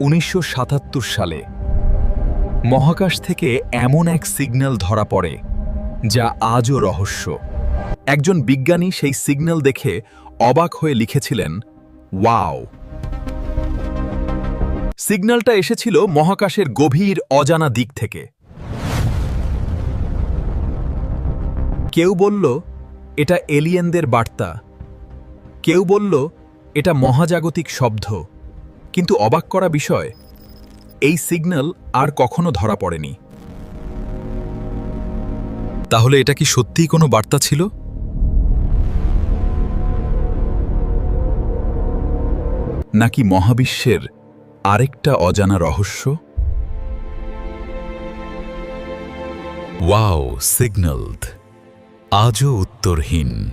1977 সালে মহাকাশ থেকে এমন এক সিগন্যাল ধরা পড়ে যা আজও রহস্য। একজন বিজ্ঞানী সেই সিগন্যাল দেখে অবাক হয়ে লিখেছিলেন, ওয়াও! সিগন্যালটা এসেছিল মহাকাশের গভীর অজানা দিক থেকে। কেউ বলল এটা এলিয়েনদের বার্তা, কেউ বলল এটা মহাজাগতিক শব্দ। কিন্তু অবাক করা বিষয়, এই সিগন্যাল আর কখনো ধরা পড়েনি। তাহলে এটা কি সত্যিই কোনো বার্তা ছিল? নাকি মহাবিশ্বের আরেকটা অজানা রহস্য? ওয়াও সিগন্যাল আজও উত্তরহীন।